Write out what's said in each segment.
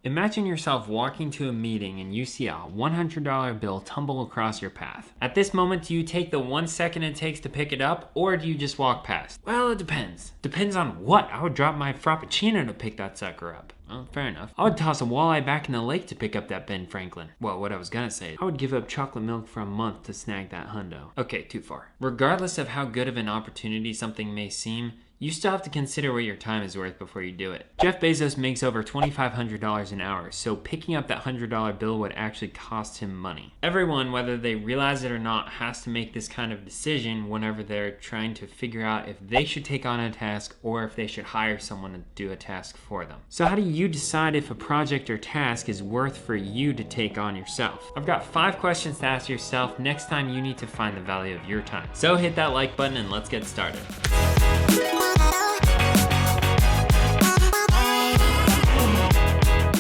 Imagine yourself walking to a meeting and you see a $100 bill tumble across your path. At this moment, do you take the 1 second it takes to pick it up, or do you just walk past? Well, it depends. Depends on what. I would drop my Frappuccino to pick that sucker up. Well, fair enough. I would toss a walleye back in the lake to pick up that Ben Franklin. Well, what I was gonna say, I would give up chocolate milk for a month to snag that hundo. Okay, too far. Regardless of how good of an opportunity something may seem, you still have to consider what your time is worth before you do it. Jeff Bezos makes over $2,500 an hour, so picking up that $100 bill would actually cost him money. Everyone, whether they realize it or not, has to make this kind of decision whenever they're trying to figure out if they should take on a task or if they should hire someone to do a task for them. So how do you decide if a project or task is worth for you to take on yourself? I've got 5 questions to ask yourself next time you need to find the value of your time. So hit that like button and let's get started.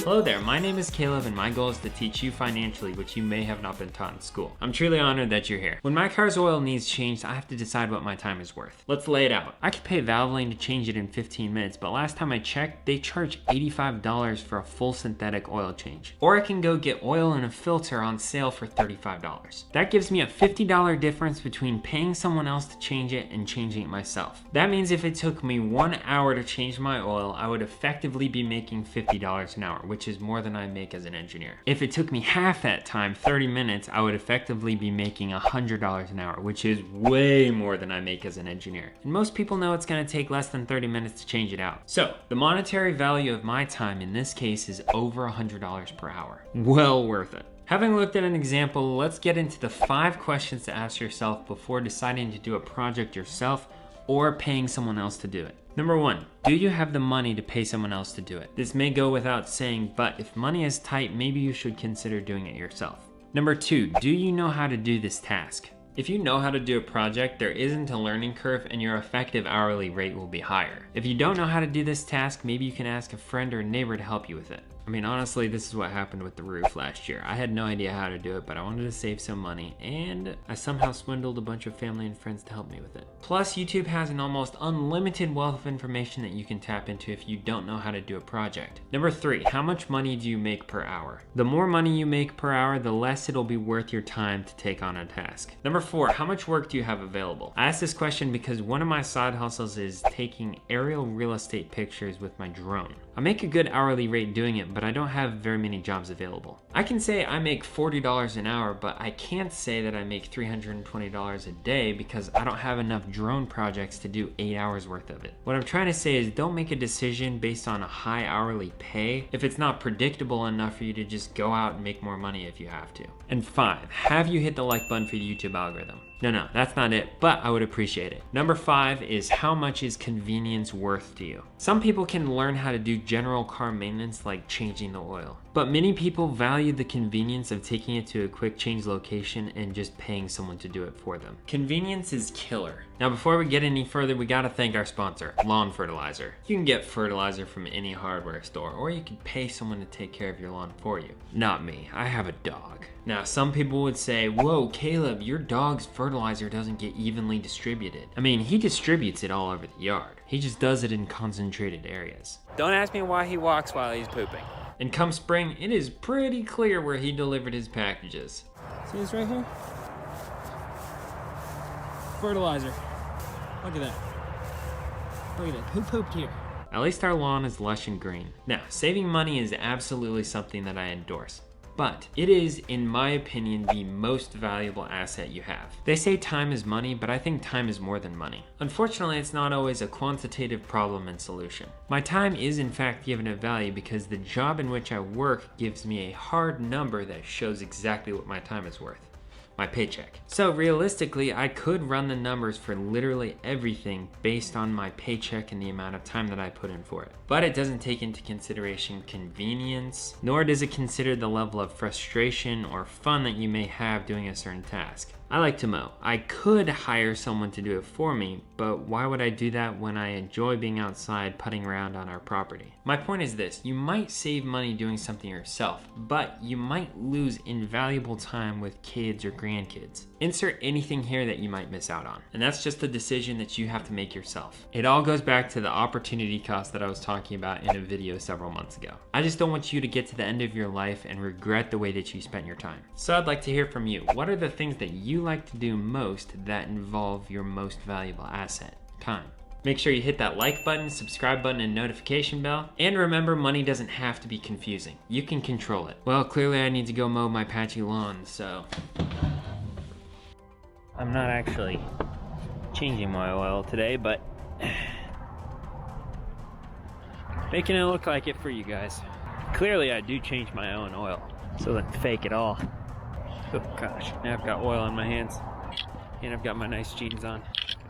Hello there, my name is Caleb and my goal is to teach you financially what you may have not been taught in school. I'm truly honored that you're here. When my car's oil needs changed, I have to decide what my time is worth. Let's lay it out. I could pay Valvoline to change it in 15 minutes, but last time I checked, they charge $85 for a full synthetic oil change. Or I can go get oil and a filter on sale for $35. That gives me a $50 difference between paying someone else to change it and changing it myself. That means if it took me 1 hour to change my oil, I would effectively be making $50 an hour, which is more than I make as an engineer. If it took me half that time, 30 minutes, I would effectively be making $100 an hour, which is way more than I make as an engineer. And most people know it's gonna take less than 30 minutes to change it out. So, the monetary value of my time in this case is over $100 per hour. Well worth it. Having looked at an example, let's get into the 5 questions to ask yourself before deciding to do a project yourself or paying someone else to do it. Number 1, do you have the money to pay someone else to do it? This may go without saying, but if money is tight, maybe you should consider doing it yourself. Number 2, do you know how to do this task? If you know how to do a project, there isn't a learning curve and your effective hourly rate will be higher. If you don't know how to do this task, maybe you can ask a friend or a neighbor to help you with it. I mean, honestly, this is what happened with the roof last year. I had no idea how to do it, but I wanted to save some money, and I somehow swindled a bunch of family and friends to help me with it. Plus, YouTube has an almost unlimited wealth of information that you can tap into if you don't know how to do a project. Number 3, how much money do you make per hour? The more money you make per hour, the less it'll be worth your time to take on a task. Number 4, how much work do you have available? I asked this question because one of my side hustles is taking aerial real estate pictures with my drone. I make a good hourly rate doing it, but I don't have very many jobs available. I can say I make $40 an hour, but I can't say that I make $320 a day because I don't have enough drone projects to do 8 hours worth of it. What I'm trying to say is don't make a decision based on a high hourly pay if it's not predictable enough for you to just go out and make more money if you have to. And 5, have you hit the like button for the YouTube algorithm? No, that's not it, but I would appreciate it. Number 5 is how much is convenience worth to you? Some people can learn how to do general car maintenance like changing the oil, but many people value the convenience of taking it to a quick change location and just paying someone to do it for them. Convenience is killer. Now before we get any further, we gotta thank our sponsor, Lawn Fertilizer. You can get fertilizer from any hardware store, or you can pay someone to take care of your lawn for you. Not me, I have a dog. Now some people would say, whoa Caleb, your dog's fertilizer doesn't get evenly distributed. I mean, he distributes it all over the yard. He just does it in concentrated areas. Don't ask me why he walks while he's pooping. And come spring, it is pretty clear where he delivered his packages. See this right here? Fertilizer. Look at that. Look at it. Who pooped here? At least our lawn is lush and green. Now, saving money is absolutely something that I endorse. But it is, in my opinion, the most valuable asset you have. They say time is money, but I think time is more than money. Unfortunately, it's not always a quantitative problem and solution. My time is in fact given a value because the job in which I work gives me a hard number that shows exactly what my time is worth. My paycheck. So realistically, I could run the numbers for literally everything based on my paycheck and the amount of time that I put in for it. But it doesn't take into consideration convenience, nor does it consider the level of frustration or fun that you may have doing a certain task. I like to mow. I could hire someone to do it for me, but why would I do that when I enjoy being outside putting around on our property? My point is this: you might save money doing something yourself, but you might lose invaluable time with kids or grandkids. Insert anything here that you might miss out on. And that's just a decision that you have to make yourself. It all goes back to the opportunity cost that I was talking about in a video several months ago. I just don't want you to get to the end of your life and regret the way that you spent your time. So I'd like to hear from you. What are the things that you like to do most that involve your most valuable asset, time? Make sure you hit that like button, subscribe button, and notification bell. And remember, money doesn't have to be confusing. You can control it. Well, clearly I need to go mow my patchy lawn, so I'm not actually changing my oil today, but making it look like it for you guys. Clearly I do change my own oil, so let's fake it all. Oh gosh, now I've got oil on my hands, and I've got my nice jeans on.